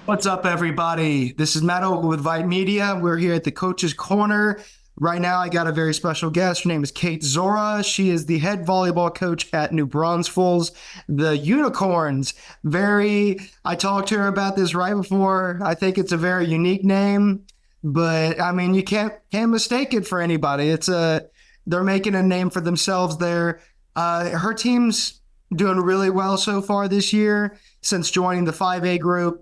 What's up, everybody? This is Matt Ogle with VYPE Media. We're here at the Coach's Corner. Right now, I got a very special guest. Her name is Zora. She is the head volleyball coach at New Braunfels, the Unicorns. I talked to her about this right before. I think it's a very unique name, but I mean, you can't mistake it for anybody. They're making a name for themselves there. Her team's doing really well so far this year since joining the 5A group.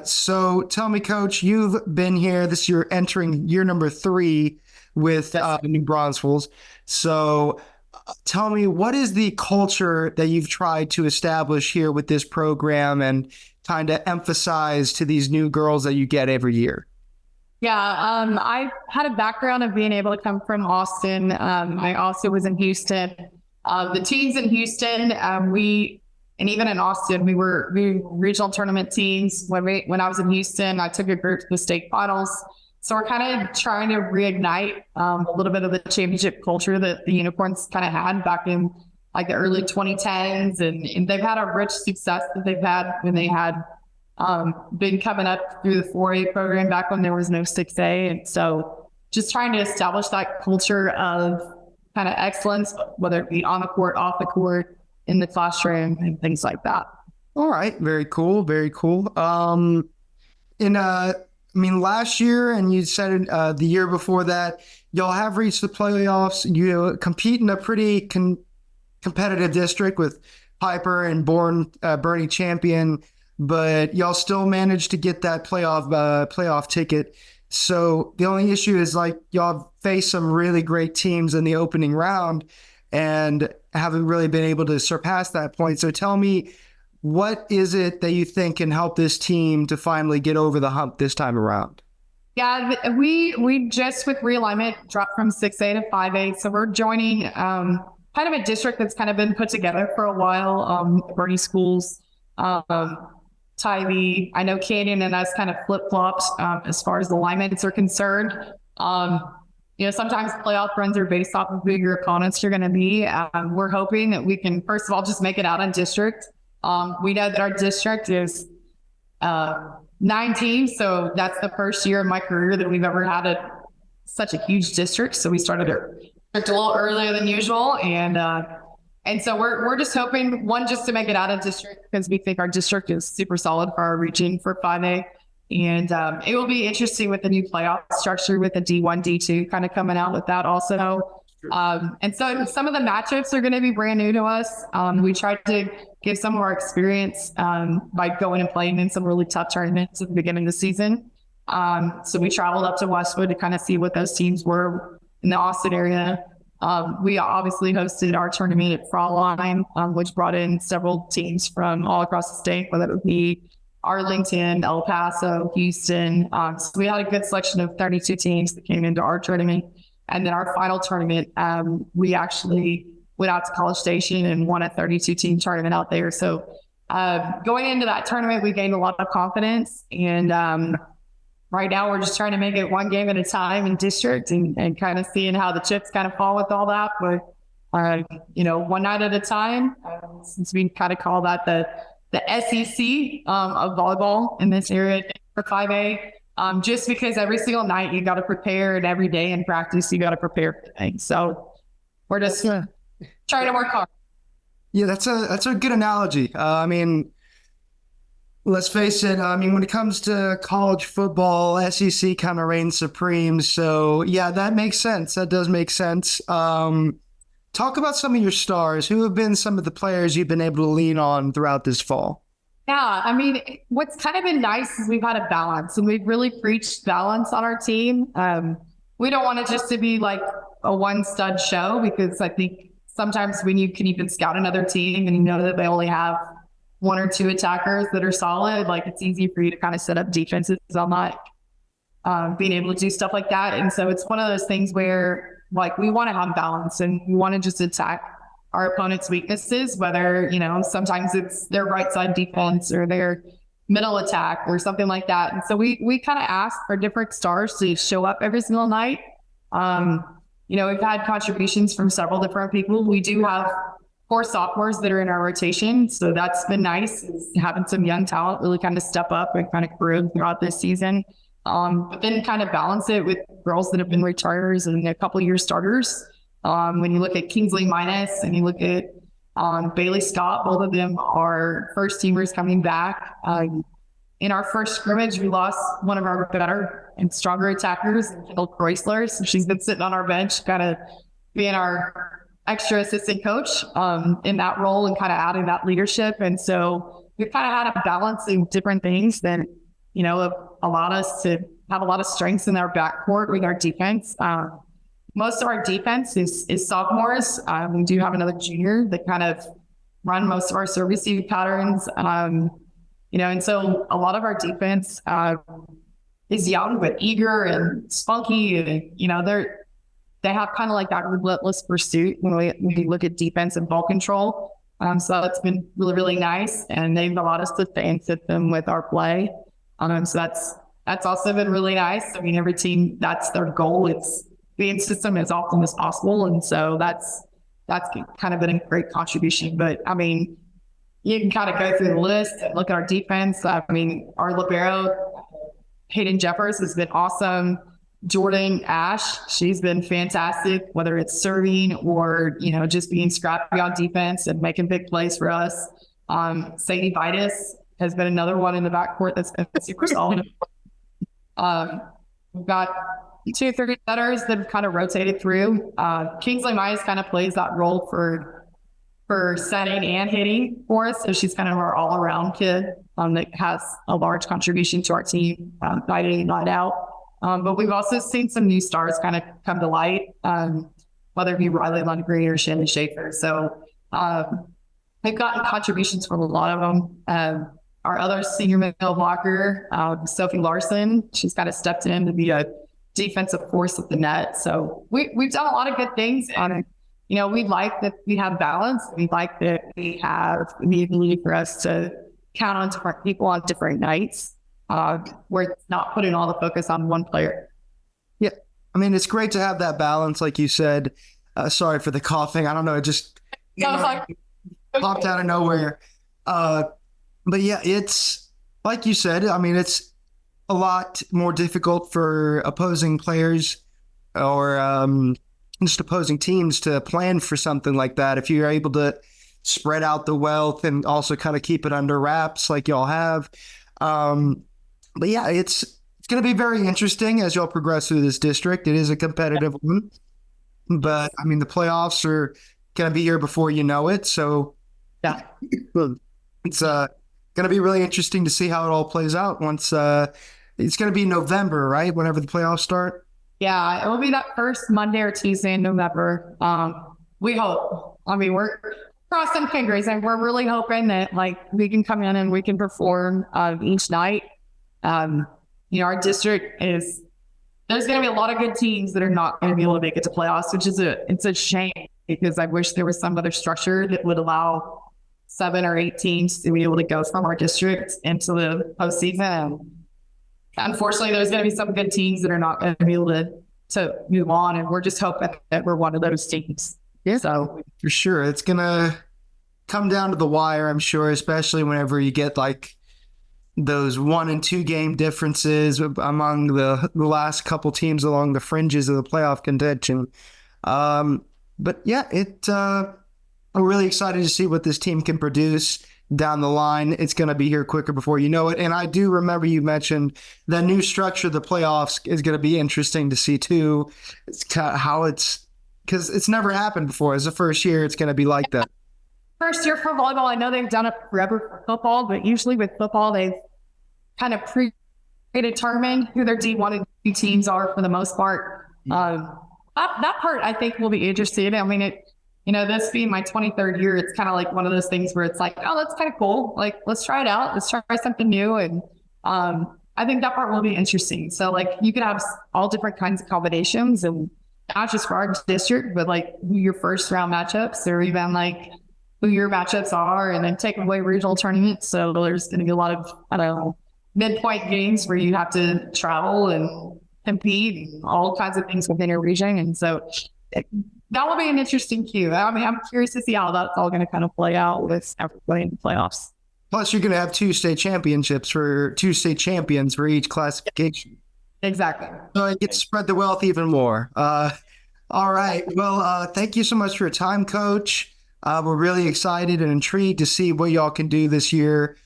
So tell me, Coach, you've been here this year, entering year number 3 with New Braunfels. So tell me, what is the culture that you've tried to establish here with this program and kind of emphasize to these new girls that you get every year? Yeah, I had a background of being able to come from Austin. I also was in Houston. The teams in Houston, and even in Austin, we were regional tournament teams. When I was in Houston, I took a group to the state finals. So we're kind of trying to reignite a little bit of the championship culture that the Unicorns kind of had back in like the early 2010s. And they've had a rich success that they've had when they had been coming up through the 4A program back when there was no 6A. And so just trying to establish that culture of kind of excellence, whether it be on the court, off the court, in the classroom, and things like that. All right. Very cool. Very cool. Last year, and you said the year before that, y'all have reached the playoffs. You compete in a pretty competitive district with Piper and Bernie Champion, but y'all still managed to get that playoff ticket. So the only issue is y'all faced some really great teams in the opening round and haven't really been able to surpass that point. So tell me, what is it that you think can help this team to finally get over the hump this time around? Yeah, we just with realignment dropped from 6A to 5A. So we're joining kind of a district that's kind of been put together for a while. Bernie schools, Tybee. I know Canyon and us kind of flip-flopped as far as the alignments are concerned. Sometimes playoff runs are based off of who your opponents are going to be. We're hoping that we can, first of all, just make it out in district. We know that our district is 9 teams, so that's the first year in my career that we've ever had such a huge district. So we started a little earlier than usual, and so we're just hoping, one, just to make it out of district, because we think our district is super solid for our region for 5A. And it will be interesting with the new playoff structure with the D1, D2 kind of coming out with that also. And so some of the matchups are going to be brand new to us. We tried to give some of our experience by going and playing in some really tough tournaments at the beginning of the season. So we traveled up to Westwood to kind of see what those teams were in the Austin area. We obviously hosted our tournament at Fraulein, which brought in several teams from all across the state, whether it would be Arlington, El Paso, Houston. So we had a good selection of 32 teams that came into our tournament. And then our final tournament, we actually went out to College Station and won a 32-team tournament out there. So going into that tournament, we gained a lot of confidence. And right now we're just trying to make it one game at a time in district and kind of seeing how the chips kind of fall with all that. But, one night at a time, since we kind of call that the SEC of volleyball in this area for 5A, just because every single night you got to prepare, and every day in practice you got to prepare for things. So we're just trying to work hard. Yeah, that's a good analogy. Let's face it. When it comes to college football, SEC kind of reigns supreme. So yeah, that makes sense. That does make sense. Talk about some of your stars. Who have been some of the players you've been able to lean on throughout this fall? Yeah, what's kind of been nice is we've had a balance, and we've really preached balance on our team. We don't want it just to be like a one stud show, because I think sometimes when you can even scout another team and you know that they only have 1 or 2 attackers that are solid, it's easy for you to kind of set up defenses on that, being able to do stuff like that. And so it's one of those things where we want to have balance, and we want to just attack our opponent's weaknesses, whether, sometimes it's their right side defense or their middle attack or something like that. And so we kind of ask for different stars to show up every single night. We've had contributions from several different people. We do have 4 sophomores that are in our rotation. So that's been nice, is having some young talent really kind of step up and kind of grow throughout this season. But then kind of balance it with girls that have been returners and a couple of year starters. When you look at Kingsley Minus and you look at Bailey Scott, both of them are first teamers coming back. In our first scrimmage, we lost one of our better and stronger attackers, Kendall Kreisler. So she's been sitting on our bench, kind of being our extra assistant coach in that role and kind of adding that leadership. And so we've kind of had a balance of different things that, you know, have allowed us to have a lot of strengths in our backcourt with our defense. Most of our defense is sophomores. We do have another junior that kind of run most of our service patterns. You know, and so a lot of our defense is young but eager and spunky, and you know they have kind of like that relentless pursuit when we look at defense and ball control. So it's been really, really nice, and they've allowed us to fit them with our play. So that's also been really nice. I mean, every team, that's their goal. It's being system as often as possible, and so that's kind of been a great contribution. But I mean, you can kind of go through the list and look at our defense. I mean, our libero, Hayden Jeffers, has been awesome. Jordan Ash, she's been fantastic, whether it's serving or, you know, just being scrappy on defense and making big plays for us. Sadie Vitus has been another one in the backcourt that's been super solid. We've got 2 3 setters that have kind of rotated through. Kingsley Mize kind of plays that role for setting and hitting for us. So she's kind of our all-around kid that has a large contribution to our team, night in, night out. But we've also seen some new stars kind of come to light, whether it be Riley Lundgren or Shannon Schaefer. So they've gotten contributions from a lot of them. Our other senior middle blocker, Sophie Larson, she's kind of stepped in to be a defensive force at the net. So we've done a lot of good things on it. You know, we like that we have balance. We like that we have the ability for us to count on different people on different nights, where it's not putting all the focus on one player. Yeah. I mean, it's great to have that balance, like you said. Sorry for the coughing. I don't know. It just popped out of nowhere. But yeah, it's like you said, I mean, it's a lot more difficult for opposing players or just opposing teams to plan for something like that. If you're able to spread out the wealth and also kind of keep it under wraps like y'all have. But yeah, it's going to be very interesting as y'all progress through this district. It is a competitive one, but I mean, the playoffs are going to be here before you know it. So yeah, it's going to be really interesting to see how it all plays out once it's going to be November, right? Whenever the playoffs start. Yeah, it will be that first Monday or Tuesday in November. We hope. I mean, we're crossing fingers, and we're really hoping that like we can come in and we can perform each night. You know, our district there's going to be a lot of good teams that are not going to be able to make it to playoffs, which is it's a shame, because I wish there was some other structure that would allow 7 or 8 teams to be able to go from our district into the postseason. Unfortunately, there's going to be some good teams that are not going to be able to move on, and we're just hoping that we're one of those teams. Yeah, so for sure, it's going to come down to the wire, I'm sure, especially whenever you get like those 1 and 2 game differences among the last couple teams along the fringes of the playoff contention. But yeah, I'm really excited to see what this team can produce down the line. It's going to be here quicker before you know it. And I do remember you mentioned the new structure of the playoffs is going to be interesting to see too. It's kind of how because it's never happened before. As the first year, it's going to be like that. First year for volleyball, I know they've done it forever for football, but usually with football, they've kind of predetermined who their D1 and D2 teams are for the most part. That part I think will be interesting. I mean, this being my 23rd year, it's kind of like one of those things where it's like, oh, that's kind of cool. Like, let's try it out. Let's try something new. And I think that part will be interesting. So like you could have all different kinds of combinations, and not just for our district, but like who your first round matchups, or even like who your matchups are, and then take away regional tournaments. So there's going to be a lot of, I don't know, midpoint games where you have to travel and compete and all kinds of things within your region. And so that will be an interesting cue. I mean, I'm curious to see how that's all going to kind of play out with everybody in the playoffs. Plus, you're going to have two state champions for each classification. Exactly. So it gets spread the wealth even more. All right. Well, thank you so much for your time, Coach. We're really excited and intrigued to see what y'all can do this year.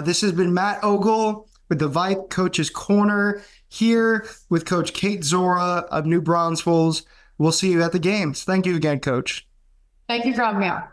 This has been Matt Ogle with the VYPE Coach's Corner here with Coach Kate Zora of New Braunfels. We'll see you at the games. Thank you again, Coach. Thank you for having me on.